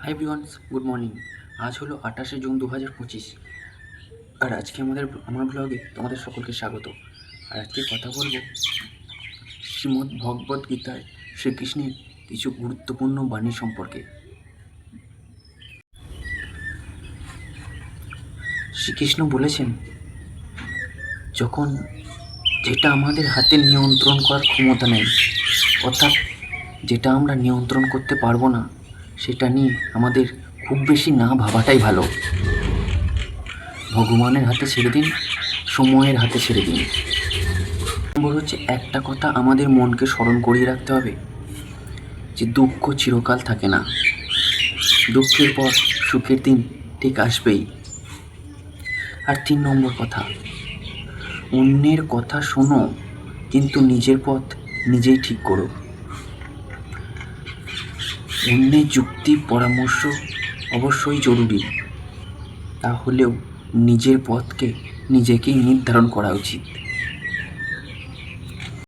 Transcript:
High everyone's, good morning. আজ হলো 28শে June 2025। আর আজকে আমার ব্লগে তোমাদের সকলকে স্বাগত। আর আজকে কথা বলবো শ্রীমদ্ ভগবদ্ গীতায় শ্রীকৃষ্ণের কিছু গুরুত্বপূর্ণ বাণী সম্পর্কে। শ্রীকৃষ্ণ বলেছেন, যখন যেটা আমাদের হাতে নিয়ন্ত্রণ করার ক্ষমতা নেই, অর্থাৎ যেটা আমরা নিয়ন্ত্রণ করতে পারবো না, সেটা নিয়ে আমাদের খুব বেশি না ভাবাটাই ভালো। ভগবানের হাতে ছেড়ে দিন, সময়ের হাতে ছেড়ে দিন। নম্বর হচ্ছে, একটা কথা আমাদের মনকে স্মরণ করিয়ে রাখতে হবে যে দুঃখ চিরকাল থাকে না। দুঃখের পর সুখের দিন ঠিক আসবেই। আর 3 নম্বর কথা, অন্যের কথা শোনো কিন্তু নিজের পথ নিজেই ঠিক করো। অন্যের যুক্তি পরামর্শ অবশ্যই জরুরি, তাহলেও নিজের পথকে নিজেকেই নির্ধারণ করা উচিত।